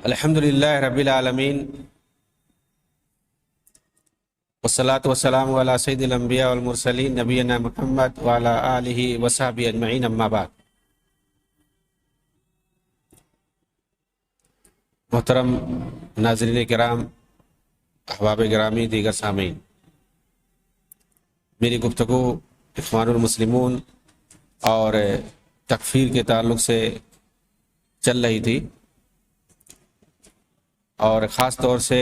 الحمدللہ رب العالمین والصلاة والسلام علی سید الانبیاء والمرسلین نبینا محمد وعلی آلہ وصحبہ اجمعین، اما بعد۔ محترم ناظرین کرام، احباب گرامی، دیگر سامعین، میری گفتگو اخوان المسلمون اور تکفیر کے تعلق سے چل رہی تھی، اور خاص طور سے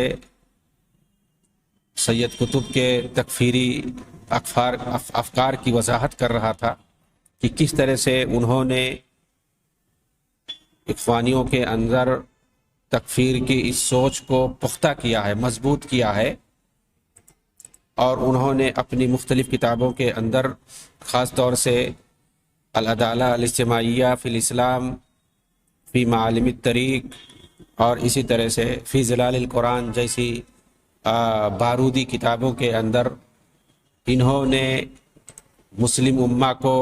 سید قطب کے تکفیری افکار کی وضاحت کر رہا تھا کہ کس طرح سے انہوں نے اخوانیوں کے اندر تکفیر کی اس سوچ کو پختہ کیا ہے، مضبوط کیا ہے، اور انہوں نے اپنی مختلف کتابوں کے اندر خاص طور سے العدالہ الاجتماعیہ فی الاسلام، فی معالم الطریق، اور اسی طرح سے فی ظلال القرآن جیسی بارودی کتابوں کے اندر انہوں نے مسلم امہ کو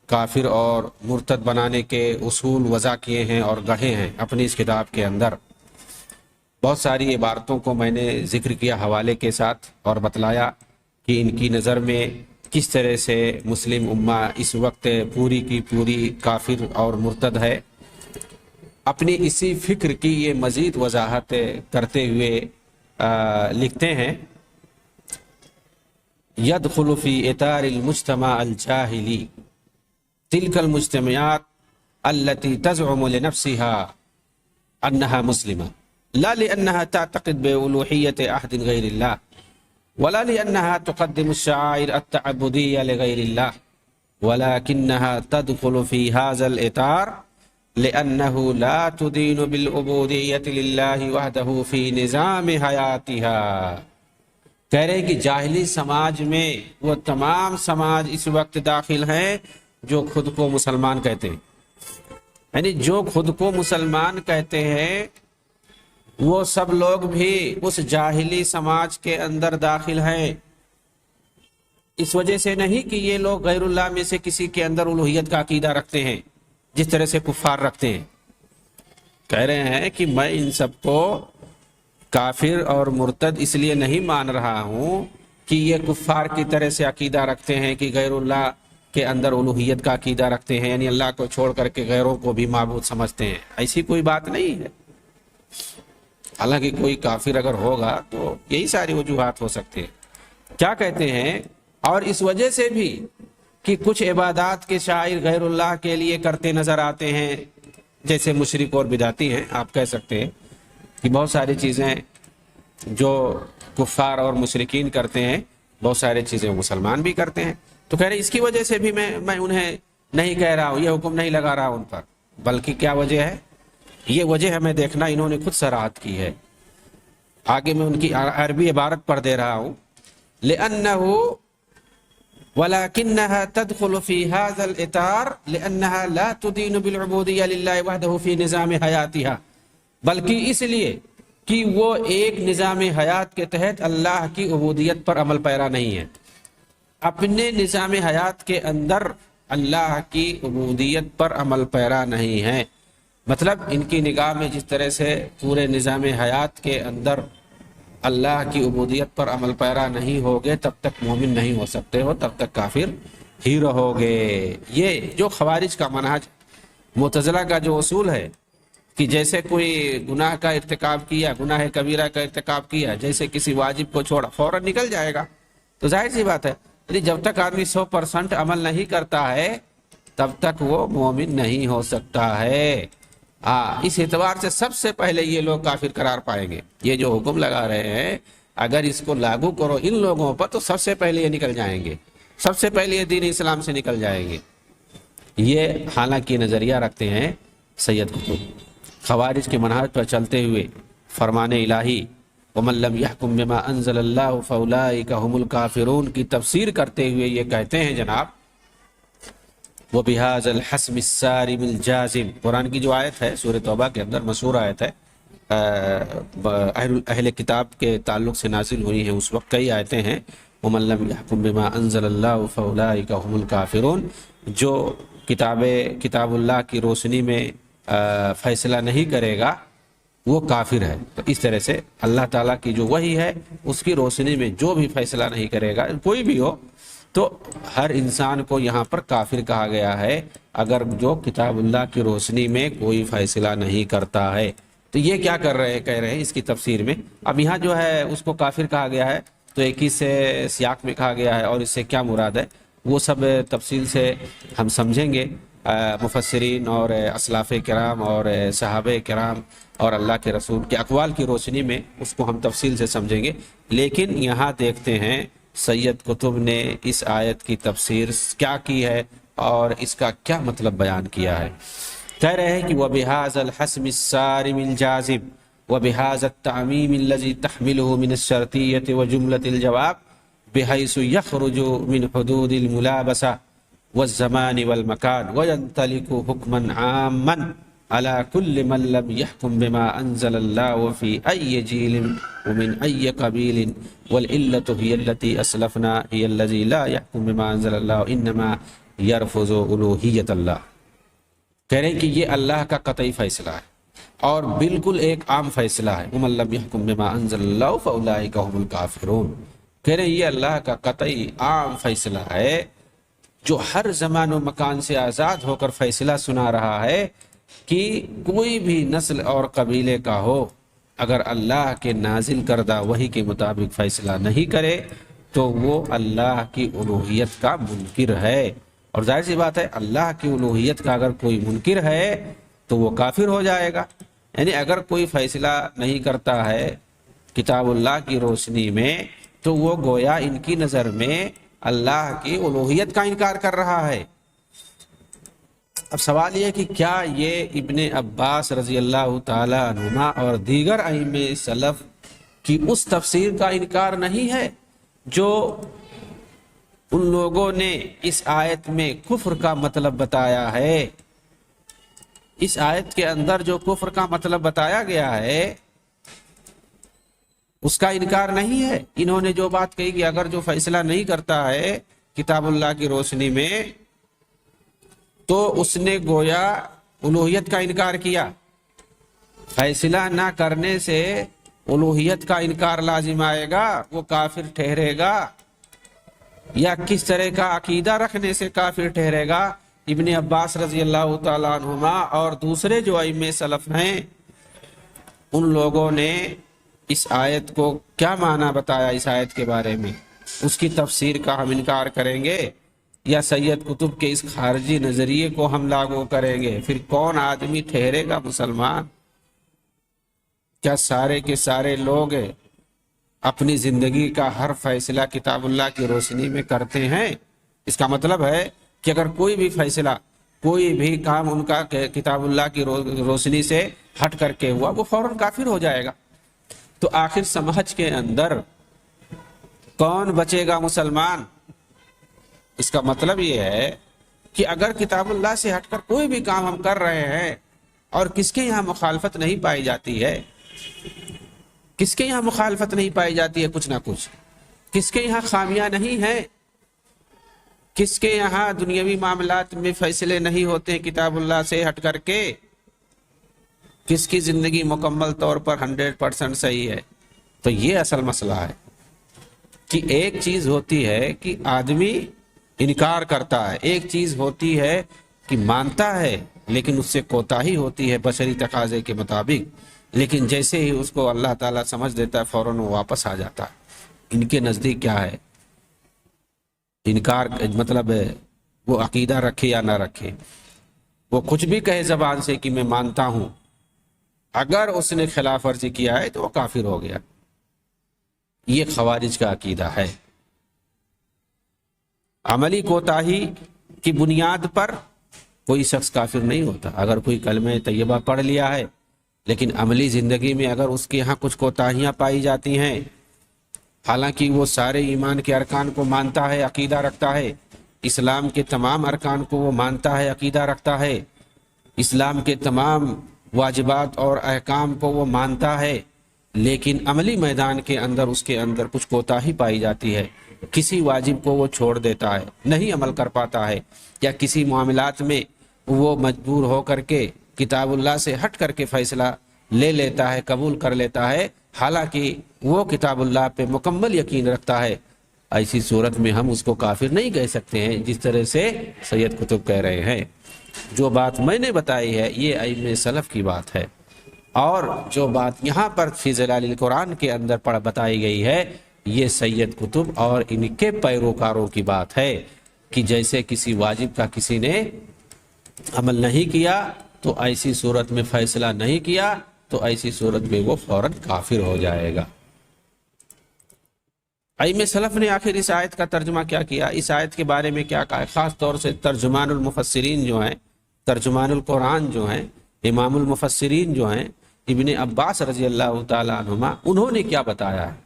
کافر اور مرتد بنانے کے اصول وضع کیے ہیں اور گڑھے ہیں اپنی اس کتاب کے اندر۔ بہت ساری عبارتوں کو میں نے ذکر کیا حوالے کے ساتھ اور بتلایا کہ ان کی نظر میں کس طرح سے مسلم امہ اس وقت پوری کی پوری کافر اور مرتد ہے۔ اپنی اسی فکر کی یہ مزید وضاحت کرتے ہوئے لکھتے ہیں، يدخل في اطار المجتمع الجاہلی تلك المجتمعات التي تزعم لنفسها انها مسلمة لا لانها تعتقد بألوهية احد غير الله ولا لانها تقدم الشعائر التعبدية لغير الله ولكنها تدخل في هذا الاطار لأنه لا تدين بالعبودية لله وحده في نظام حياتها۔ کہہ رہے کہ جاہلی سماج میں وہ تمام سماج اس وقت داخل ہیں جو خود کو مسلمان کہتے ہیں، یعنی جو خود کو مسلمان کہتے ہیں وہ سب لوگ بھی اس جاہلی سماج کے اندر داخل ہیں۔ اس وجہ سے نہیں کہ یہ لوگ غیر اللہ میں سے کسی کے اندر الوہیت کا عقیدہ رکھتے ہیں جس طرح سے کفار رکھتے ہیں۔ کہہ رہے ہیں کہ میں ان سب کو کافر اور مرتد اس لیے نہیں مان رہا ہوں کہ یہ کفار کی طرح سے عقیدہ رکھتے ہیں کہ غیر اللہ کے اندر الوہیت کا عقیدہ رکھتے ہیں، یعنی اللہ کو چھوڑ کر کے غیروں کو بھی معبود سمجھتے ہیں۔ ایسی کوئی بات نہیں ہے۔ حالانکہ کوئی کافر اگر ہوگا تو یہی ساری وجوہات ہو سکتے ہیں۔ کیا کہتے ہیں؟ اور اس وجہ سے بھی کہ کچھ عبادات کے شاعر غیر اللہ کے لیے کرتے نظر آتے ہیں، جیسے مشرک اور بدعتی ہیں، آپ کہہ سکتے ہیں کہ بہت ساری چیزیں جو کفار اور مشرکین کرتے ہیں بہت ساری چیزیں مسلمان بھی کرتے ہیں۔ تو کہہ رہے اس کی وجہ سے بھی میں انہیں نہیں کہہ رہا ہوں، یہ حکم نہیں لگا رہا ان پر، بلکہ کیا وجہ ہے؟ یہ وجہ ہمیں دیکھنا، انہوں نے خود صراحت کی ہے۔ آگے میں ان کی عربی عبارت پڑھ دے رہا ہوں، لِأَنَّهُ وَلَكِنَّهَا تَدْخُلُ فِي هَذَا الْإِطَارِ لِأَنَّهَا لَا تُدِينُ بِالْعُبُودِيَّةِ لِلَّهِ وَحْدَهُ فِي نِظَامِ حَيَاتِهَا، بلکہ اس لیے کہ وہ ایک نظام حیات کے تحت اللہ کی عبودیت پر عمل پیرا نہیں ہے، اپنے نظام حیات کے اندر اللہ کی عبودیت پر عمل پیرا نہیں ہے۔ مطلب ان کی نگاہ میں جس طرح سے پورے نظام حیات کے اندر اللہ کی عبودیت پر عمل پیرا نہیں ہوگے تب تک مومن نہیں ہو سکتے ہو، تب تک کافر ہی رہو گے۔ یہ جو خوارج کا منہج، معتزلہ کا جو اصول ہے کہ جیسے کوئی گناہ کا ارتکاب کیا، گناہ کبیرہ کا ارتکاب کیا، جیسے کسی واجب کو چھوڑا فوراً نکل جائے گا، تو ظاہر سی بات ہے جب تک آدمی 100% عمل نہیں کرتا ہے تب تک وہ مومن نہیں ہو سکتا ہے۔ اس اعتبار سے سب سے پہلے یہ لوگ کافر قرار پائیں گے۔ یہ جو حکم لگا رہے ہیں اگر اس کو لاگو کرو ان لوگوں پر تو سب سے پہلے یہ نکل جائیں گے، سب سے پہلے یہ دین اسلام سے نکل جائیں گے۔ یہ حالانکہ نظریہ رکھتے ہیں سید قطب۔ خوارج کے منہج پر چلتے ہوئے فرمان الہی وَمَن لَّمْ يَحْكُم بِمَا أَنزَلَ اللَّهُ فَأُولَٰئِكَ هُمُ الْكَافِرُونَ کی تفسیر کرتے ہوئے یہ کہتے ہیں جناب، وَبِهَٰذَا الْحَسْمِ السَّارِمِ الْجَازِمِ، قرآن کی جو آیت ہے سورہ توبہ کے اندر مشہور آیت ہے، اہل کتاب کے تعلق سے نازل ہوئی ہیں، اس وقت کئی آیتیں ہیں، وَمَن لَّمْ يَحْكُم بِمَا أَنزَلَ اللَّهُ فَأُولَٰئِكَ هُمُ الْكَافِرُونَ، جو کتاب اللہ کی روشنی میں فیصلہ نہیں کرے گا وہ کافر ہے۔ تو اس طرح سے اللہ تعالیٰ کی جو وحی ہے اس کی روشنی میں جو بھی فیصلہ نہیں کرے گا، کوئی بھی ہو، تو ہر انسان کو یہاں پر کافر کہا گیا ہے اگر جو کتاب اللہ کی روشنی میں کوئی فیصلہ نہیں کرتا ہے۔ تو یہ کیا کہہ رہے ہیں اس کی تفسیر میں، اب یہاں جو ہے اس کو کافر کہا گیا ہے تو ایک ہی سے سیاق میں کہا گیا ہے، اور اس سے کیا مراد ہے وہ سب تفصیل سے ہم سمجھیں گے۔ مفسرین اور اسلاف کرام اور صحابہ کرام اور اللہ کے رسول کے اقوال کی روشنی میں اس کو ہم تفصیل سے سمجھیں گے، لیکن یہاں دیکھتے ہیں سید قطب نے اس آیت کی تفسیر کیا کی ہے اور اس کا کیا مطلب بیان کیا ہے۔ کہہ رہے ہیں کہ وَبِهَذَا الْحَسْمِ الصَّارِمِ الْجَازِمِ وَبِهَذَا التَّعْمِيمِ الَّذِي تَحْمِلُهُ مِنَ الشَّرْطِيَّةِ وَجُمْلَةِ الْجَوَابِ بِحَيْثُ يَخْرُجُ مِنْ حُدُودِ الْمُلَابَسَةِ وَالزَّمَانِ وَالْمَكَانِ وَيَنْطَلِقُ حُكْمًا عَامًّا على كل من لم يحكم بما أنزل الله في أي جيل ومن أي قبيل والإلة هي التي أسلفنا هي الذي لا يحكم بما أنزل الله إنما يرفض ألوهية الله۔ کہہ رہے ہیں کہ یہ اللہ کا قطعی فیصلہ ہے اور بالکل ایک عام فیصلہ ہے، ومن لم يحكم بما أنزل الله فأولئك هم الكافرون۔ کہہ رہے ہیں یہ اللہ کا قطعی عام فیصلہ ہے جو ہر زمان و مکان سے آزاد ہو کر فیصلہ سنا رہا ہے کہ کوئی بھی نسل اور قبیلے کا ہو، اگر اللہ کے نازل کردہ وحی کے مطابق فیصلہ نہیں کرے تو وہ اللہ کی الوہیت کا منکر ہے۔ اور ظاہر سی بات ہے اللہ کی الوہیت کا اگر کوئی منکر ہے تو وہ کافر ہو جائے گا۔ یعنی اگر کوئی فیصلہ نہیں کرتا ہے کتاب اللہ کی روشنی میں تو وہ گویا ان کی نظر میں اللہ کی الوہیت کا انکار کر رہا ہے۔ اب سوال یہ کہ کیا یہ ابن عباس رضی اللہ تعالی عنہما اور دیگر ائمہ سلف کی اس تفسیر کا انکار نہیں ہے جو ان لوگوں نے اس آیت میں کفر کا مطلب بتایا ہے؟ اس آیت کے اندر جو کفر کا مطلب بتایا گیا ہے اس کا انکار نہیں ہے۔ انہوں نے جو بات کہی کہ اگر جو فیصلہ نہیں کرتا ہے کتاب اللہ کی روشنی میں تو اس نے گویا الوہیت کا انکار کیا۔ فیصلہ نہ کرنے سے الوہیت کا انکار لازم آئے گا، وہ کافر ٹھہرے گا، یا کس طرح کا عقیدہ رکھنے سے کافر ٹھہرے گا؟ ابن عباس رضی اللہ تعالیٰ عنہما اور دوسرے جو ائمہ سلف ہیں ان لوگوں نے اس آیت کو کیا معنی بتایا، اس آیت کے بارے میں اس کی تفسیر کا ہم انکار کریں گے یا سید قطب کے اس خارجی نظریے کو ہم لاگو کریں گے؟ پھر کون آدمی ٹھہرے گا مسلمان؟ کیا سارے کے سارے لوگ اپنی زندگی کا ہر فیصلہ کتاب اللہ کی روشنی میں کرتے ہیں؟ اس کا مطلب ہے کہ اگر کوئی بھی فیصلہ، کوئی بھی کام ان کا کتاب اللہ کی روشنی سے ہٹ کر کے ہوا وہ فوراً کافر ہو جائے گا۔ تو آخر سمجھ کے اندر کون بچے گا مسلمان؟ اس کا مطلب یہ ہے کہ اگر کتاب اللہ سے ہٹ کر کوئی بھی کام ہم کر رہے ہیں اور کس کے یہاں مخالفت نہیں پائی جاتی ہے، کس کے یہاں مخالفت نہیں پائی جاتی ہے کچھ نہ کچھ، کس کے یہاں خامیاں نہیں ہیں، کس کے یہاں دنیاوی معاملات میں فیصلے نہیں ہوتے ہیں کتاب اللہ سے ہٹ کر کے، کس کی زندگی مکمل طور پر 100% صحیح ہے؟ تو یہ اصل مسئلہ ہے کہ ایک چیز ہوتی ہے کہ آدمی انکار کرتا ہے، ایک چیز ہوتی ہے کہ مانتا ہے لیکن اس سے کوتاہی ہوتی ہے بشری تقاضے کے مطابق، لیکن جیسے ہی اس کو اللہ تعالیٰ سمجھ دیتا ہے فوراً وہ واپس آ جاتا ہے۔ ان کے نزدیک کیا ہے انکار، مطلب وہ عقیدہ رکھے یا نہ رکھے، وہ کچھ بھی کہے زبان سے کہ میں مانتا ہوں، اگر اس نے خلاف ورزی کیا ہے تو وہ کافر ہو گیا۔ یہ خوارج کا عقیدہ ہے۔ عملی کوتاہی کی بنیاد پر کوئی شخص کافر نہیں ہوتا۔ اگر کوئی کلمہ طیبہ پڑھ لیا ہے لیکن عملی زندگی میں اگر اس کے یہاں کچھ کوتاہیاں پائی جاتی ہیں، حالانکہ وہ سارے ایمان کے ارکان کو مانتا ہے، عقیدہ رکھتا ہے، اسلام کے تمام ارکان کو وہ مانتا ہے، عقیدہ رکھتا ہے، اسلام کے تمام واجبات اور احکام کو وہ مانتا ہے، لیکن عملی میدان کے اندر اس کے اندر کچھ کوتاہی پائی جاتی ہے، کسی واجب کو وہ چھوڑ دیتا ہے، نہیں عمل کر پاتا ہے، یا کسی معاملات میں وہ مجبور ہو کر کے کتاب اللہ سے ہٹ کر کے فیصلہ لے لیتا ہے، قبول کر لیتا ہے، حالانکہ وہ کتاب اللہ پہ مکمل یقین رکھتا ہے، ایسی صورت میں ہم اس کو کافر نہیں کہہ سکتے ہیں جس طرح سے سید قطب کہہ رہے ہیں۔ جو بات میں نے بتائی ہے یہ ائمہ سلف کی بات ہے، اور جو بات یہاں پر فی ظلال القرآن کے اندر بتائی گئی ہے یہ سید قطب اور ان کے پیروکاروں کی بات ہے، کہ جیسے کسی واجب کا کسی نے عمل نہیں کیا تو ایسی صورت میں فیصلہ نہیں کیا تو ایسی صورت میں وہ فوراً کافر ہو جائے گا۔ ائمہ سلف نے آخر اس آیت کا ترجمہ کیا کیا، اس آیت کے بارے میں کیا کہا، خاص طور سے ترجمان المفسرین جو ہیں، ترجمان القرآن جو ہیں، امام المفسرین جو ہیں ابن عباس رضی اللہ تعالی عنہما، انہوں نے کیا بتایا ہے؟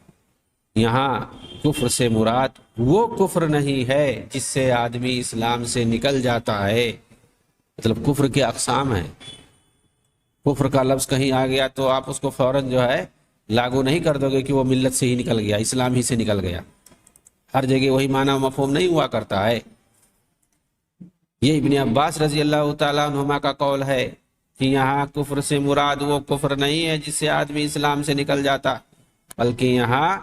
یہاں کفر سے مراد وہ کفر نہیں ہے جس سے آدمی اسلام سے نکل جاتا ہے، مطلب کفر کے اقسام ہیں، کفر کا لفظ کہیں آ گیا تو آپ اس کو فوراً جو ہے لاگو نہیں کر دو گے کہ وہ ملت سے ہی نکل گیا، اسلام ہی سے نکل گیا، ہر جگہ وہی معنی و مفہوم نہیں ہوا کرتا ہے۔ یہ ابن عباس رضی اللہ تعالیٰ عنہما کا قول ہے کہ یہاں کفر سے مراد وہ کفر نہیں ہے جس سے آدمی اسلام سے نکل جاتا، بلکہ یہاں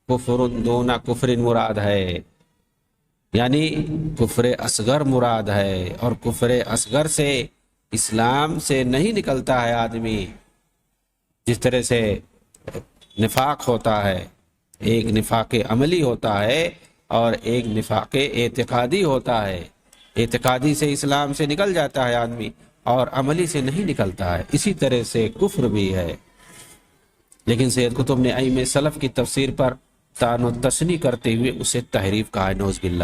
کفر دون کفر مراد ہے، یعنی کفر اصغر مراد ہے، اور کفر اصغر سے اسلام سے نہیں نکلتا ہے آدمی، جس طرح سے نفاق ہوتا ہے، ایک نفاق عملی ہوتا ہے اور ایک نفاق اعتقادی ہوتا ہے، اعتقادی سے اسلام سے نکل جاتا ہے آدمی اور عملی سے نہیں نکلتا ہے، اسی طرح سے کفر بھی ہے۔ لیکن سید قطب نے ائمہ سلف کی تفسیر پر طعن و تشنیع کرتے ہوئے اسے تحریف کہا ہے، نعوذ باللہ۔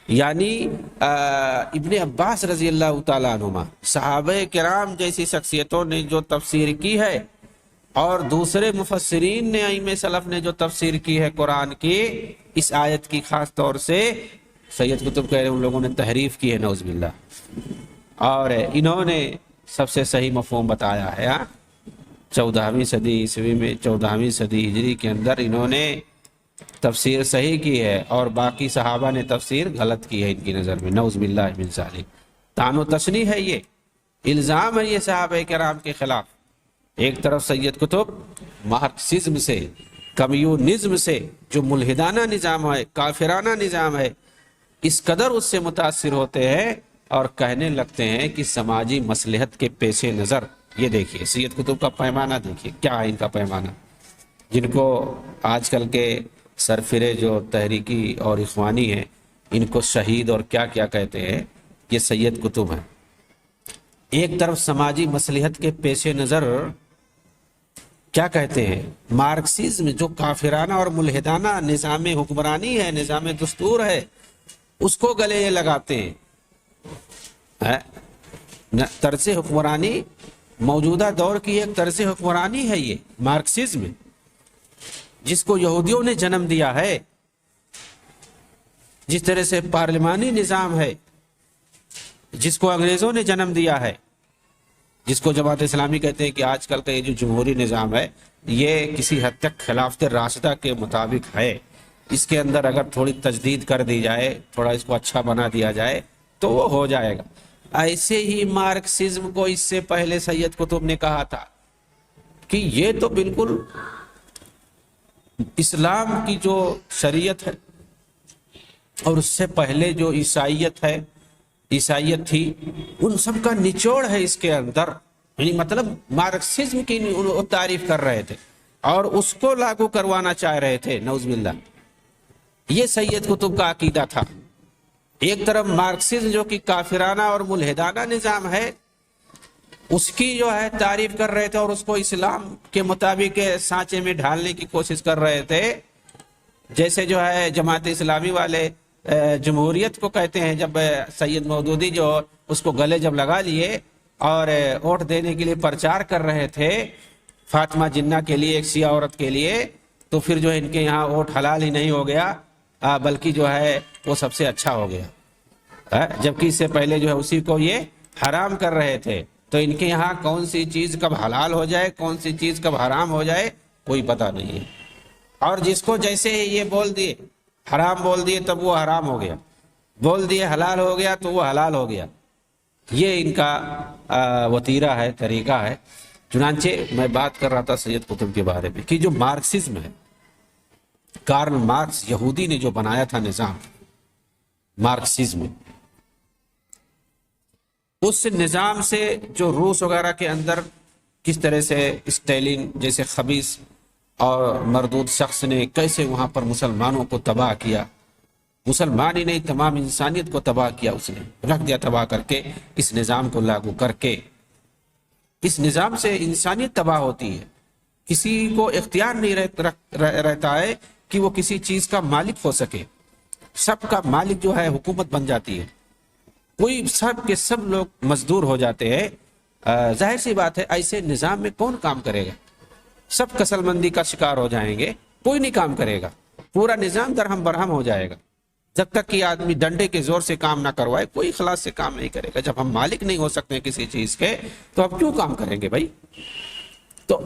یعنی ابن عباس رضی اللہ تعالیٰ عنہما، صحابہ کرام جیسی شخصیتوں نے جو تفسیر کی ہے اور دوسرے مفسرین نے، ائمہ سلف نے جو تفسیر کی ہے قرآن کی، اس آیت کی خاص طور سے سید قطب کہہ رہے ہیں ان لوگوں نے تحریف کی ہے، نعوذ باللہ، اور انہوں نے سب سے صحیح مفہوم بتایا ہے۔ 14ویں صدی عیسوی میں، 14ویں صدی ہجری کے اندر انہوں نے تفسیر صحیح کی ہے اور باقی صحابہ نے تفسیر غلط کی ہے ان کی نظر میں، نعوذ باللہ من ذالک۔ طعن و تشنیع ہے، یہ الزام ہے یہ صحابہ کرام کے خلاف۔ ایک طرف سید قطب مارکسزم سے، کمیونزم سے، جو ملحدانہ نظام ہے، کافرانہ نظام ہے، اس قدر اس سے متاثر ہوتے ہیں اور کہنے لگتے ہیں کہ سماجی مصلحت کے پیش نظر، یہ دیکھیے سید قطب کا پیمانہ، دیکھیے کیا ہے ان کا پیمانہ، جن کو آج کل کے سرفرے جو تحریکی اور اخوانی ہیں ان کو شہید اور کیا کیا کہتے ہیں، یہ سید قطب ہیں۔ ایک طرف سماجی مصلحت کے پیش نظر کیا کہتے ہیں، مارکسزم جو کافرانہ اور ملحدانہ نظام حکمرانی ہے، نظام دستور ہے، اس کو گلے لگاتے ہیں۔ طرز حکمرانی موجودہ دور کی ایک طرز حکمرانی ہے یہ مارکسزم، جس کو یہودیوں نے جنم دیا ہے، جس طرح سے پارلیمانی نظام ہے جس کو انگریزوں نے جنم دیا ہے، جس کو جماعت اسلامی کہتے ہیں کہ آج کل کا یہ جو جمہوری نظام ہے یہ کسی حد تک خلافت راستہ کے مطابق ہے، اس کے اندر اگر تھوڑی تجدید کر دی جائے، تھوڑا اس کو اچھا بنا دیا جائے تو وہ ہو جائے گا۔ ایسے ہی مارکسزم کو اس سے پہلے سید قطب نے کہا تھا کہ یہ تو بالکل اسلام کی جو شریعت ہے اور اس سے پہلے جو عیسائیت ہے، عیسائیت تھی، ان سب کا نچوڑ ہے اس کے اندر، یعنی مطلب مارکسزم کی تعریف کر رہے تھے اور اس کو لاگو کروانا چاہ رہے تھے، نعوذ باللہ۔ یہ سید قطب کا عقیدہ تھا۔ ایک طرف مارکسزم جو کہ کافرانہ اور ملحدانہ نظام ہے، اس کی جو ہے تعریف کر رہے تھے اور اس کو اسلام کے مطابق سانچے میں ڈھالنے کی کوشش کر رہے تھے، جیسے جو ہے جماعت اسلامی والے جمہوریت کو کہتے ہیں، جب سید مودودی جو اس کو گلے جب لگا لیے اور ووٹ دینے کے لیے پرچار کر رہے تھے فاطمہ جنہ کے لیے، ایک سیاہ عورت کے لیے، تو پھر جو ان کے یہاں ووٹ حلال ہی نہیں ہو گیا بلکہ جو ہے وہ سب سے اچھا ہو گیا، جبکہ اس سے پہلے جو ہے اسی کو یہ حرام کر رہے تھے۔ تو ان کے یہاں کون سی چیز کب حلال ہو جائے، کون سی چیز کب حرام ہو جائے، کوئی پتہ نہیں ہے، اور جس کو جیسے ہی یہ بول دیے حرام بول دیے تب وہ حرام ہو گیا، بول دیے حلال ہو گیا تو وہ حلال ہو گیا۔ یہ ان کا وتیرہ ہے، طریقہ ہے۔ چنانچہ میں بات کر رہا تھا سید قطب کے بارے میں کہ جو مارکسزم ہے، کارل مارکس یہودی نے جو بنایا تھا نظام مارکسزم، اس نظام سے جو روس وغیرہ کے اندر کس طرح سے اسٹیلن جیسے خبیث اور مردود شخص نے کیسے وہاں پر مسلمانوں کو تباہ کیا، مسلمان ہی نہیں تمام انسانیت کو تباہ کیا، اس نے رکھ دیا تباہ کر کے، اس نظام کو لاگو کر کے۔ اس نظام سے انسانیت تباہ ہوتی ہے، کسی کو اختیار نہیں رہتا ہے کہ وہ کسی چیز کا مالک ہو سکے، سب کا مالک جو ہے حکومت بن جاتی ہے، کوئی سب کے سب لوگ مزدور ہو جاتے ہیں۔ ظاہر سی بات ہے ایسے نظام میں کون کام کرے گا، سب کسل مندی کا شکار ہو جائیں گے، کوئی نہیں کام کرے گا، پورا نظام درہم برہم ہو جائے گا۔ جب تک کہ آدمی ڈنڈے کے زور سے کام نہ کروائے کوئی اخلاص سے کام نہیں کرے گا۔ جب ہم مالک نہیں ہو سکتے کسی چیز کے تو ہم کیوں کام کریں گے بھائی؟ تو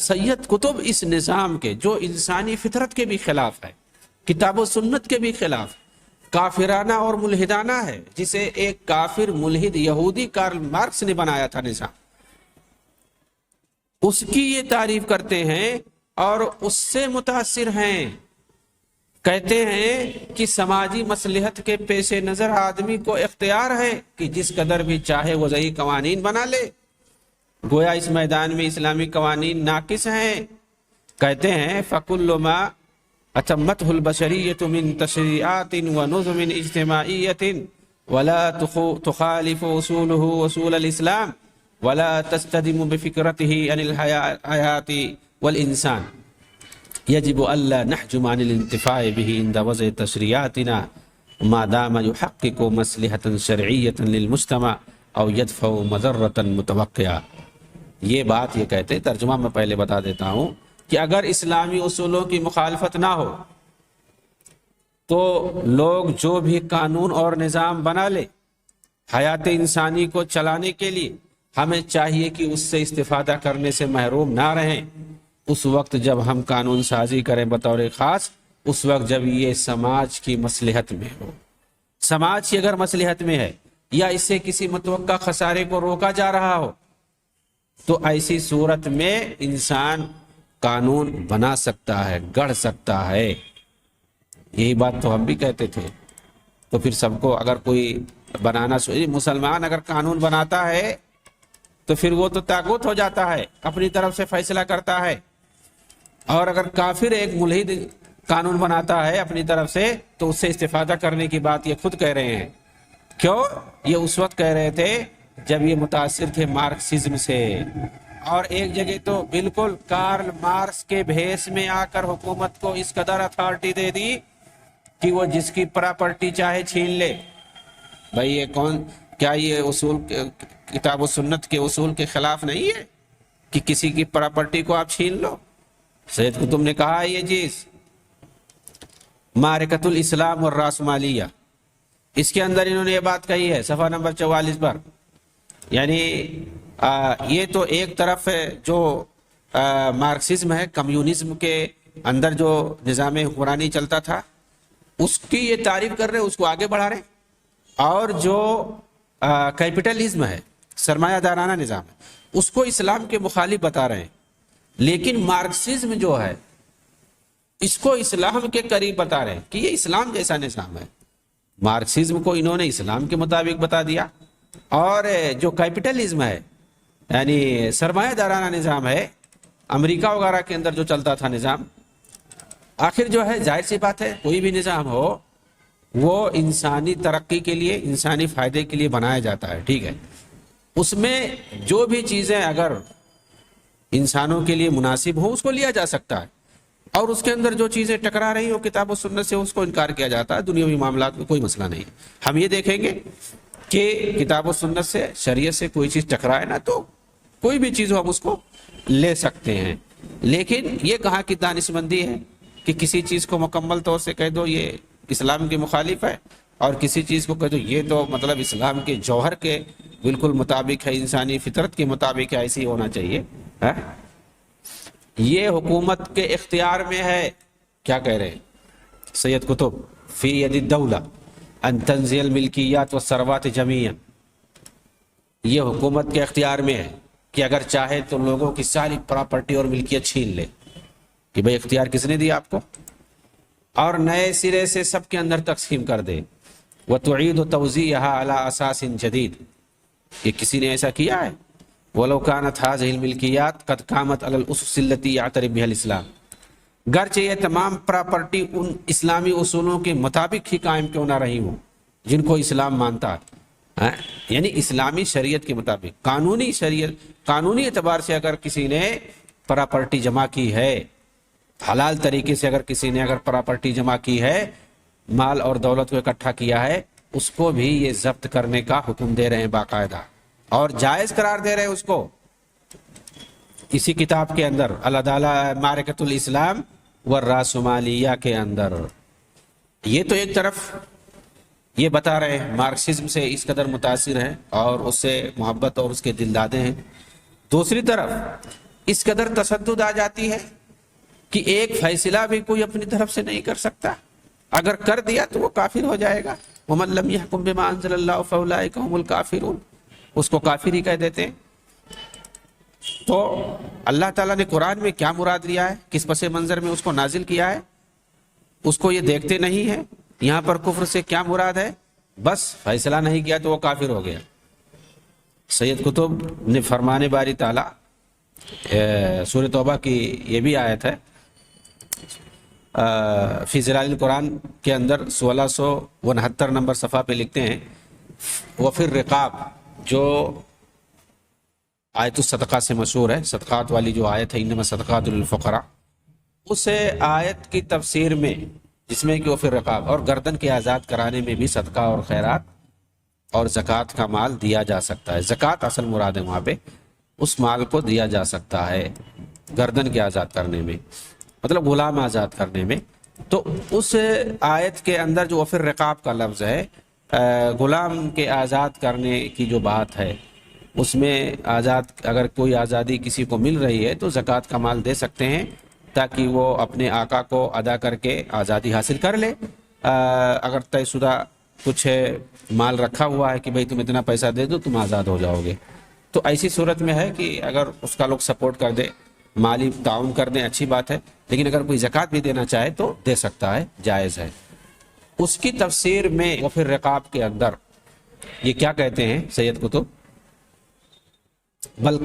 سید قطب اس نظام کے جو انسانی فطرت کے بھی خلاف ہے، کتاب و سنت کے بھی خلاف، کافرانہ اور ملحدانہ ہے، جسے ایک کافر ملحد یہودی کارل مارکس نے بنایا تھا نظام، اس کی یہ تعریف کرتے ہیں اور اس سے متاثر ہیں۔ کہتے ہیں کہ سماجی مصلحت کے پیش نظر آدمی کو اختیار ہے کہ جس قدر بھی چاہے وہ صحیح قوانین بنا لے، گویا اس میدان میں اسلامی قوانین ناقص ہیں۔ کہتے ہیں فَكُلُّ مَا أَتَمَّتْهُ الْبَشَرِيَّةُ مِنْ تَشْرِيعَاتٍ وَنُظُمٍ اجتماعية ولا تخالف أصوله أصول الإسلام ولا تستدم بفكرته عن الحياة والإنسان يجب ألا نحجم عن الانتفاع به عند وضع تشريعاتنا ما دام يحقق مصلحة شرعية للمجتمع أو يدفع مضرة متوقعة۔ یہ بات یہ کہتے، ترجمہ میں پہلے بتا دیتا ہوں کہ اگر اسلامی اصولوں کی مخالفت نہ ہو تو لوگ جو بھی قانون اور نظام بنا لے حیات انسانی کو چلانے کے لیے، ہمیں چاہیے کہ اس سے استفادہ کرنے سے محروم نہ رہیں۔ اس وقت جب ہم قانون سازی کریں بطور خاص، اس وقت جب یہ سماج کی مصلحت میں ہو، سماج کی اگر مصلحت میں ہے یا اس سے کسی متوقع خسارے کو روکا جا رہا ہو، تو ایسی صورت میں انسان قانون بنا سکتا ہے، گڑھ سکتا ہے۔ یہی بات تو ہم بھی کہتے تھے۔ تو پھر سب کو اگر کوئی بنانا مسلمان اگر قانون بناتا ہے تو پھر وہ تو طاغوت ہو جاتا ہے، اپنی طرف سے فیصلہ کرتا ہے، اور اگر کافر ایک ملحد قانون بناتا ہے اپنی طرف سے تو اس سے استفادہ کرنے کی بات یہ خود کہہ رہے ہیں۔ کیوں؟ یہ اس وقت کہہ رہے تھے جب یہ متاثر تھے مارکسزم سے، اور ایک جگہ تو بالکل کارل مارکس کے بھیس میں آ کر حکومت کو اس قدر اتھارٹی دے دی کہ وہ جس کی پراپرٹی چاہے چھین لے۔ بھائی یہ کیا یہ اصول کتاب و سنت کے اصول کے خلاف نہیں ہے کہ کسی کی پراپرٹی کو آپ چھین لو؟ سید قطب نے کہا یہ چیز معرکۃ الاسلام والراسمالیہ، اس کے اندر انہوں نے یہ بات کہی ہے صفحہ نمبر 44 پر۔ یعنی یہ تو ایک طرف جو مارکسزم ہے، کمیونزم کے اندر جو نظام حکمرانی چلتا تھا اس کی یہ تعریف کر رہے ہیں، اس کو آگے بڑھا رہے ہیں، اور جو کیپٹلزم ہے، سرمایہ دارانہ نظام ہے، اس کو اسلام کے مخالف بتا رہے ہیں۔ لیکن مارکسزم جو ہے اس کو اسلام کے قریب بتا رہے ہیں کہ یہ اسلام جیسا نظام ہے۔ مارکسزم کو انہوں نے اسلام کے مطابق بتا دیا، اور جو کیپٹلزم ہے یعنی سرمایہ دارانہ نظام ہے، امریکہ وغیرہ کے اندر جو چلتا تھا نظام، آخر جو ہے ظاہر سی بات ہے کوئی بھی نظام ہو وہ انسانی ترقی کے لیے، انسانی فائدے کے لیے بنایا جاتا ہے، ٹھیک ہے؟ اس میں جو بھی چیزیں اگر انسانوں کے لیے مناسب ہوں اس کو لیا جا سکتا ہے، اور اس کے اندر جو چیزیں ٹکرا رہی ہوں کتاب و سنت سے اس کو انکار کیا جاتا ہے۔ دنیاوی معاملات میں کوئی مسئلہ نہیں، ہم یہ دیکھیں گے کہ کتاب و سنت سے، شریعت سے کوئی چیز ٹکرائے نا تو کوئی بھی چیز ہو ہم اس کو لے سکتے ہیں۔ لیکن یہ کہاں کی دانشمندی ہے کہ کسی چیز کو مکمل طور سے کہہ دو یہ اسلام کے مخالف ہے، اور کسی چیز کو کہہ دو یہ تو مطلب اسلام کے جوہر کے بالکل مطابق ہے، انسانی فطرت کے مطابق ہے، ایسے ہی ہونا چاہیے۔ یہ حکومت کے اختیار میں ہے۔ کیا کہہ رہے ہیں سید قطب؟ فی ید الدولہ ان تنزیل الملکیات والثروات جمیعا، یہ حکومت کے اختیار میں ہے کہ اگر چاہے تو لوگوں کی ساری پراپرٹی اور ملکیت چھین لے کہ بھئی اختیار کس نے دیا آپ کو، اور نئے سرے سے سب کے اندر تقسیم کر دے. وَتُعِيدُ تَوْزِيعَهَا عَلَىٰ أَسَاسٍ جَدِيدٍ، کہ کسی نے ایسا کیا ہے. وَلَوْ كَانَتْ هَٰذِهِ الْمِلْكِيَّاتُ قَدْ قَامَتْ عَلَى الْأُسُسِ الَّتِي يَعْتَرِفُ بِهَا الْإِسْلَامُ، گرچہ یہ تمام پراپرٹی ان اسلامی اصولوں کے مطابق ہی قائم کیوں نہ رہی ہوں جن کو اسلام مانتا ہے. یعنی اسلامی شریعت کے مطابق، قانونی شریعت، قانونی اعتبار سے اگر کسی نے پراپرٹی جمع کی ہے، حلال طریقے سے اگر کسی نے اگر پراپرٹی جمع کی ہے، مال اور دولت کو اکٹھا کیا ہے، اس کو بھی یہ ضبط کرنے کا حکم دے رہے ہیں باقاعدہ، اور جائز قرار دے رہے ہیں اس کو. اسی کتاب کے اندر العدالہ معرکۃ الاسلام والراسمالیہ کے اندر یہ تو ایک طرف یہ بتا رہے ہیں مارکسزم سے اس قدر متاثر ہیں اور اس سے محبت اور اس کے دلدادے ہیں. دوسری طرف اس قدر تشدد آ جاتی ہے کہ ایک فیصلہ بھی کوئی اپنی طرف سے نہیں کر سکتا، اگر کر دیا تو وہ کافر ہو جائے گا. وَمَن لَّمْ يَحْكُم بِمَا أَنزَلَ اللَّهُ فَأُولَٰئِكَ هُمُ الْكَافِرُونَ، اس کو کافر ہی کہہ دیتے ہیں. تو اللہ تعالیٰ نے قرآن میں کیا مراد لیا ہے، کس پس منظر میں اس کو نازل کیا ہے، اس کو یہ دیکھتے نہیں ہیں. یہاں پر کفر سے کیا مراد ہے، بس فیصلہ نہیں کیا تو وہ کافر ہو گیا. سید قطب نے فرمان باری تعالیٰ سورہ توبہ کی یہ بھی آیت ہے فی ظلال القرآن کے اندر 1669 نمبر صفحہ پہ لکھتے ہیں، وفی الرقاب، جو آیت الصدقہ سے مشہور ہے، صدقات والی جو آیت ہے انما صدقات للفقراء، اس آیت کی تفسیر میں جس میں کہ وفی الرقاب اور گردن کے آزاد کرانے میں بھی صدقہ اور خیرات اور زکوٰۃ کا مال دیا جا سکتا ہے. زکوٰۃ اصل مراد ہے وہاں پہ، اس مال کو دیا جا سکتا ہے گردن کے آزاد کرنے میں، مطلب غلام آزاد کرنے میں. تو اس آیت کے اندر جو وفی الرقاب کا لفظ ہے، غلام کے آزاد کرنے کی جو بات ہے، اس میں آزاد اگر کوئی آزادی کسی کو مل رہی ہے تو زکوٰۃ کا مال دے سکتے ہیں تاکہ وہ اپنے آقا کو ادا کر کے آزادی حاصل کر لے. اگر طے شدہ کچھ مال رکھا ہوا ہے کہ بھئی تم اتنا پیسہ دے دو تم آزاد ہو جاؤ گے، تو ایسی صورت میں ہے کہ اگر اس کا لوگ سپورٹ کر دے، مالی تعاون کر دیں، اچھی بات ہے. لیکن اگر کوئی زکوٰۃ بھی دینا چاہے تو دے سکتا ہے، جائز ہے. اس کی تفسیر میں وفی الرقاب کے اندر یہ کیا کہتے ہیں سید قطب،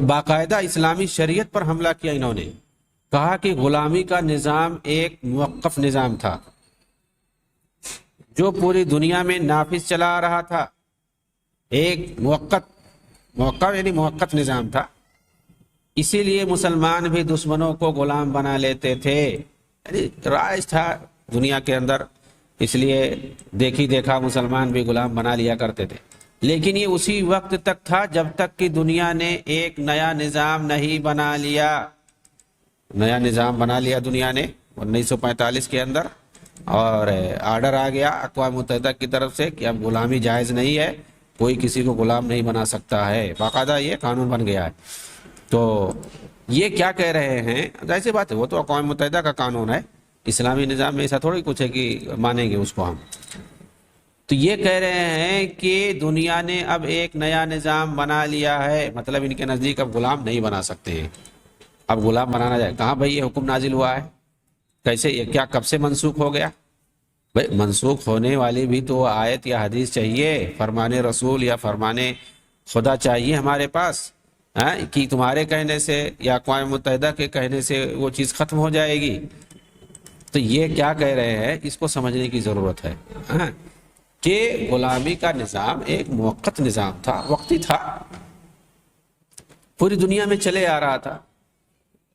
باقاعدہ اسلامی شریعت پر حملہ کیا انہوں نے. کہا کہ غلامی کا نظام ایک موقف نظام تھا جو پوری دنیا میں نافذ چلا آ رہا تھا، ایک موقف یعنی موقت نظام تھا. اسی لیے مسلمان بھی دشمنوں کو غلام بنا لیتے تھے، یعنی رائج تھا دنیا کے اندر، اس لیے دیکھی دیکھا مسلمان بھی غلام بنا لیا کرتے تھے. لیکن یہ اسی وقت تک تھا جب تک کہ دنیا نے ایک نیا نظام نہیں بنا لیا. نیا نظام بنا لیا دنیا نے 1945 کے اندر، اور آرڈر آ گیا اقوام متحدہ کی طرف سے کہ اب غلامی جائز نہیں ہے، کوئی کسی کو غلام نہیں بنا سکتا ہے، باقاعدہ یہ قانون بن گیا ہے. تو یہ کیا کہہ رہے ہیں، ظاہر سی بات ہے وہ تو اقوام متحدہ کا قانون ہے، اسلامی نظام میں ایسا تھوڑی کچھ ہے کہ مانیں گے اس کو ہم. تو یہ کہہ رہے ہیں کہ دنیا نے اب ایک نیا نظام بنا لیا ہے، مطلب ان کے نزدیک اب غلام نہیں بنا سکتے ہیں، اب غلام بنانا جائے. کہاں بھائی یہ حکم نازل ہوا ہے، کیسے، یہ کیا کب سے منسوخ ہو گیا؟ بھائی منسوخ ہونے والی بھی تو آیت یا حدیث چاہیے، فرمان رسول یا فرمان خدا چاہیے ہمارے پاس، کہ تمہارے کہنے سے یا اقوام متحدہ کے کہنے سے وہ چیز ختم ہو جائے گی. تو یہ کیا کہہ رہے ہیں، اس کو سمجھنے کی ضرورت ہے کہ غلامی کا نظام ایک موقت نظام تھا، وقتی تھا، پوری دنیا میں چلے آ رہا تھا.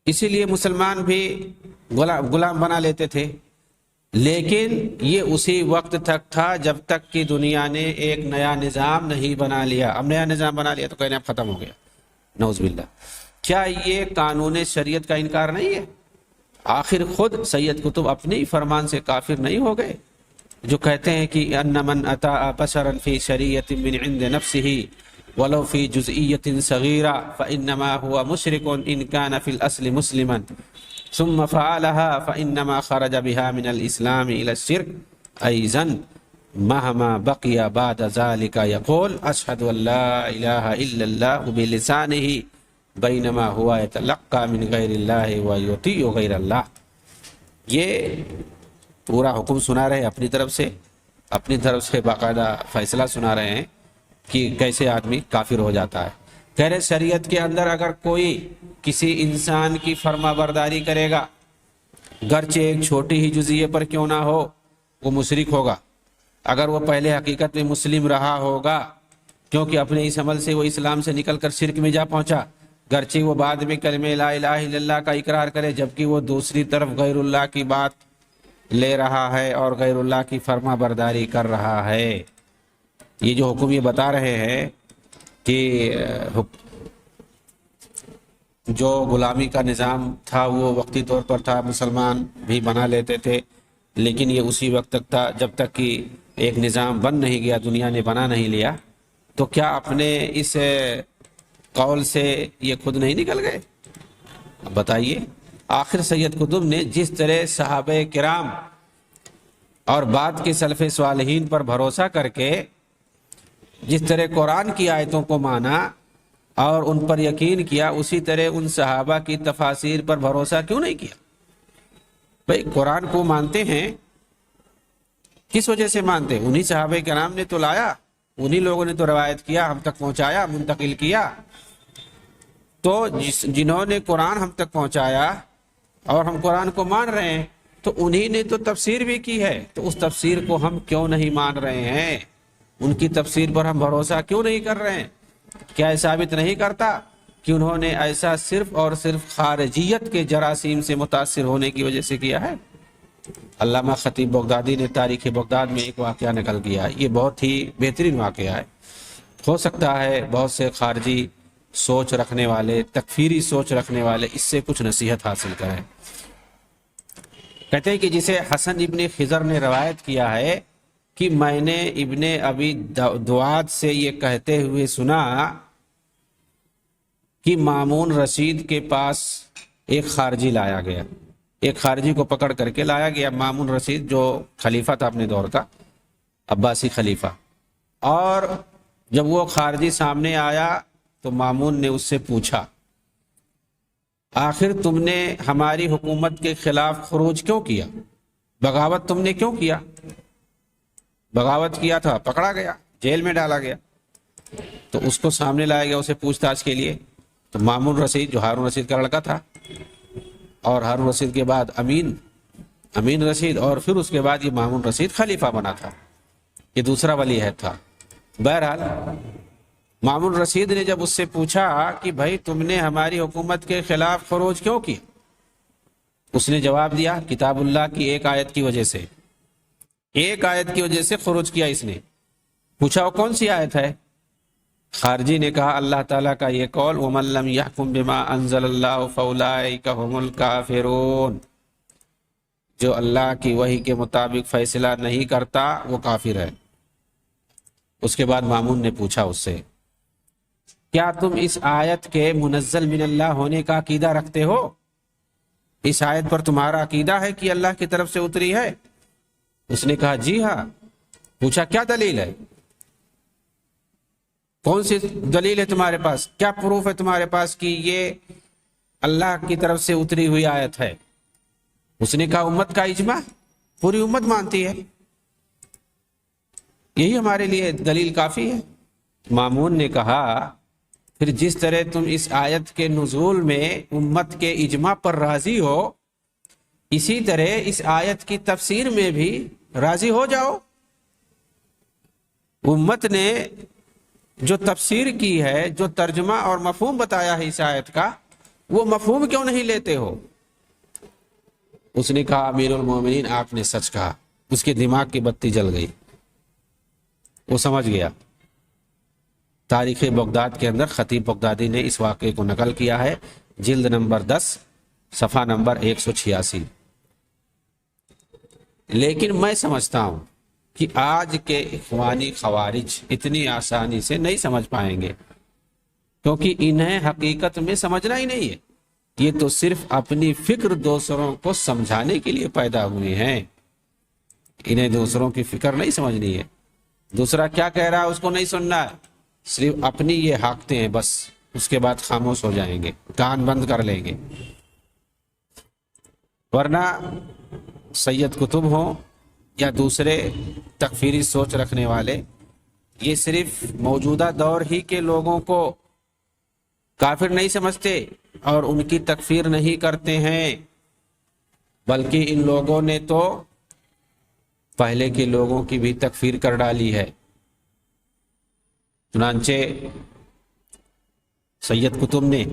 اسی لیے مسلمان بھی غلام بنا لیتے تھے. لیکن یہ اسی وقت تک تھا جب تک کہ دنیا نے ایک نیا نظام نہیں بنا لیا. اب نیا نظام بنا لیا تو کہنے اب ختم ہو گیا، نعوذ باللہ. کیا یہ قانون شریعت کا انکار نہیں ہے؟ آخر خود سید قطب اپنے ہی فرمان سے کافر نہیں ہو گئے جو کہتے ہیں کہ ان من اتا بشرا فی شریعت من عند نفسه ولو فی جزئیت صغیرہ فانما هو مشرک ان کان فی الاصل مسلما ثم فعلها فانما خرج بها من الاسلام الى الشرك ایضا مهما بقي بعد ذلك يقول اشهد ان لا اله الا الله بلسانه بینما ہوا یتلقی من غیر اللہ و یطیع غیر اللہ. یہ پورا حکم سنا رہے اپنی طرف سے باقاعدہ فیصلہ سنا رہے ہیں کہ کیسے آدمی کافر ہو جاتا ہے. کہہ رہے شریعت کے اندر اگر کوئی کسی انسان کی فرما برداری کرے گا گرچہ ایک چھوٹی ہی جزیے پر کیوں نہ ہو وہ مشرک ہوگا. اگر وہ پہلے حقیقت میں مسلم رہا ہوگا کیونکہ اپنے اس عمل سے وہ اسلام سے نکل کر شرک میں جا پہنچا، گرچہ وہ بعد میں کلمہ لا الہ الا اللہ کا اقرار کرے جبکہ وہ دوسری طرف غیر اللہ کی بات لے رہا ہے اور غیر اللہ کی فرما برداری کر رہا ہے. یہ جو حکم یہ بتا رہے ہیں کہ جو غلامی کا نظام تھا وہ وقتی طور پر تھا، مسلمان بھی بنا لیتے تھے، لیکن یہ اسی وقت تک تھا جب تک کہ ایک نظام بن نہیں گیا، دنیا نے بنا نہیں لیا. تو کیا اپنے اس قول سے یہ خود نہیں نکل گئے؟ اب بتائیے. آخر سید قطب نے جس طرح صحابہ کرام اور بعد کے سلف صالحین پر بھروسہ کر کے جس طرح قرآن کی آیتوں کو مانا اور ان پر یقین کیا، اسی طرح ان صحابہ کی تفاسیر پر بھروسہ کیوں نہیں کیا؟ بھئی قرآن کو مانتے ہیں، کس وجہ سے مانتے ہیں؟ انہی صحابہ کرام نے تو لایا، انہی لوگوں نے تو روایت کیا، ہم تک پہنچایا، منتقل کیا. تو جنہوں نے قرآن ہم تک پہنچایا اور ہم قرآن کو مان رہے ہیں تو انہی نے تو تفسیر بھی کی ہے، تو اس تفسیر کو ہم کیوں نہیں مان رہے ہیں؟ ان کی تفسیر پر ہم بھروسہ کیوں نہیں کر رہے ہیں؟ کیا یہ ثابت نہیں کرتا کہ انہوں نے ایسا صرف اور صرف خارجیت کے جراثیم سے متاثر ہونے کی وجہ سے کیا ہے؟ علامہ خطیب بغدادی نے تاریخ بغداد میں ایک واقعہ نقل کیا ہے، یہ بہت ہی بہترین واقعہ ہے. ہو سکتا ہے بہت سے خارجی سوچ رکھنے والے، تکفیری سوچ رکھنے والے اس سے کچھ نصیحت حاصل کریں. کہتے ہیں کہ جسے حسن ابن خضر نے روایت کیا ہے کہ میں نے ابن ابی دعاد سے یہ کہتے ہوئے سنا کہ مامون رشید کے پاس ایک خارجی لایا گیا، ایک خارجی کو پکڑ کر کے لایا گیا. مامون رشید جو خلیفہ تھا اپنے دور کا، عباسی خلیفہ. اور جب وہ خارجی سامنے آیا تو مامون نے اس سے پوچھا آخر تم نے ہماری حکومت کے خلاف خروج کیوں کیا؟ بغاوت تم نے کیوں کیا؟ بغاوت کیا تھا، پکڑا گیا، جیل میں ڈالا گیا. تو اس کو سامنے لایا گیا اسے پوچھ تاچھ کے لیے. تو مامون رشید جو ہارون رشید کا لڑکا تھا، اور ہارون رشید کے بعد امین رشید، اور پھر اس کے بعد یہ مامون رشید خلیفہ بنا تھا، یہ دوسرا ولی عہد تھا. بہرحال مامون رشید نے جب اس سے پوچھا کہ بھائی تم نے ہماری حکومت کے خلاف خروج کیوں کیا، اس نے جواب دیا کتاب اللہ کی ایک آیت کی وجہ سے، ایک آیت کی وجہ سے خروج کیا. اس نے پوچھا وہ کون سی آیت ہے؟ خارجی نے کہا اللہ تعالیٰ کا یہ قول وَمَن لَّمْ يَحْكُم بِمَا أَنزَلَ اللَّهُ فَأُولَٰئِكَ هُمُ الْكَافِرُونَ، جو اللہ کی وحی کے مطابق فیصلہ نہیں کرتا وہ کافر ہے. اس کے بعد مامون نے پوچھا اس سے کیا تم اس آیت کے منزل من اللہ ہونے کا عقیدہ رکھتے ہو؟ اس آیت پر تمہارا عقیدہ ہے کہ اللہ کی طرف سے اتری ہے؟ اس نے کہا جی ہاں. پوچھا کیا دلیل ہے؟ کون سی دلیل ہے تمہارے پاس؟ کیا پروف ہے تمہارے پاس کہ یہ اللہ کی طرف سے اتری ہوئی آیت ہے؟ اس نے کہا امت کا اجماع، پوری امت مانتی ہے، یہی ہمارے لیے دلیل کافی ہے. مامون نے کہا پھر جس طرح تم اس آیت کے نزول میں امت کے اجماع پر راضی ہو، اسی طرح اس آیت کی تفسیر میں بھی راضی ہو جاؤ. امت نے جو تفسیر کی ہے، جو ترجمہ اور مفہوم بتایا ہے اس آیت کا، وہ مفہوم کیوں نہیں لیتے ہو؟ اس نے کہا امیر المومنین آپ نے سچ کہا. اس کے دماغ کی بتی جل گئی، وہ سمجھ گیا. تاریخ بغداد کے اندر خطیب بغدادی نے اس واقعے کو نقل کیا ہے، جلد نمبر 10 صفحہ نمبر 186. لیکن میں سمجھتا ہوں کہ آج کے اخوانی خوارج اتنی آسانی سے نہیں سمجھ پائیں گے، کیونکہ انہیں حقیقت میں سمجھنا ہی نہیں ہے. یہ تو صرف اپنی فکر دوسروں کو سمجھانے کے لیے پیدا ہوئے ہیں، انہیں دوسروں کی فکر نہیں سمجھنی ہے. دوسرا کیا کہہ رہا ہے اس کو نہیں سننا ہے، صرف اپنی یہ ہانکتے ہیں بس. اس کے بعد خاموش ہو جائیں گے، کان بند کر لیں گے. ورنہ سید قطب ہوں یا دوسرے تکفیری سوچ رکھنے والے، یہ صرف موجودہ دور ہی کے لوگوں کو کافر نہیں سمجھتے اور ان کی تکفیر نہیں کرتے ہیں، بلکہ ان لوگوں نے تو پہلے کے لوگوں کی بھی تکفیر کر ڈالی ہے. چنانچہ سید قطب نے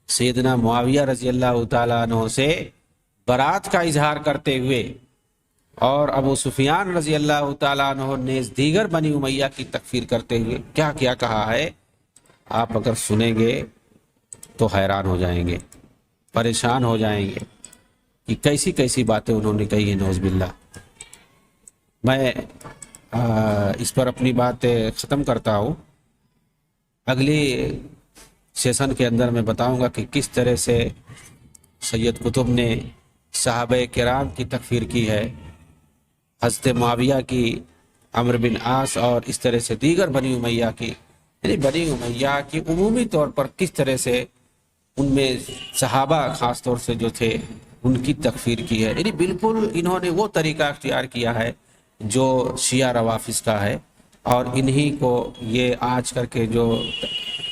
سیدنا معاویہ رضی اللہ تعالیٰ عنہ سے برات کا اظہار کرتے ہوئے اور ابو سفیان رضی اللہ تعالیٰ عنہ نیز دیگر بنی امیہ کی تکفیر کرتے ہوئے کیا کیا کہا ہے، آپ اگر سنیں گے تو حیران ہو جائیں گے، پریشان ہو جائیں گے کہ کیسی کیسی باتیں انہوں نے کہی ہیں، نعوذ باللہ. میں اس پر اپنی بات ختم کرتا ہوں. اگلی سیشن کے اندر میں بتاؤں گا کہ کس طرح سے سید قطب نے صحابہ کرام کی تکفیر کی ہے، حضرت معاویہ کی، عمرو بن عاص اور اس طرح سے دیگر بنی امیہ کی، یعنی بنی امیہ کی عمومی طور پر کس طرح سے ان میں صحابہ خاص طور سے جو تھے ان کی تکفیر کی ہے. یعنی بالکل انہوں نے وہ طریقہ اختیار کیا ہے جو شیعہ روافض کا ہے، اور انہی کو یہ آج کر کے جو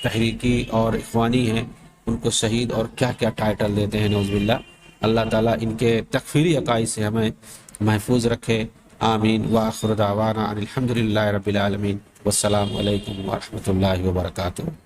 تحریکی اور اخوانی ہیں ان کو شہید اور کیا کیا ٹائٹل دیتے ہیں، نعوذ باللہ. اللہ تعالیٰ ان کے تکفیری عقائد سے ہمیں محفوظ رکھے. آمین. وآخر دعوانا ان الحمد للہ رب العالمین. والسلام علیکم ورحمۃ اللہ وبرکاتہ.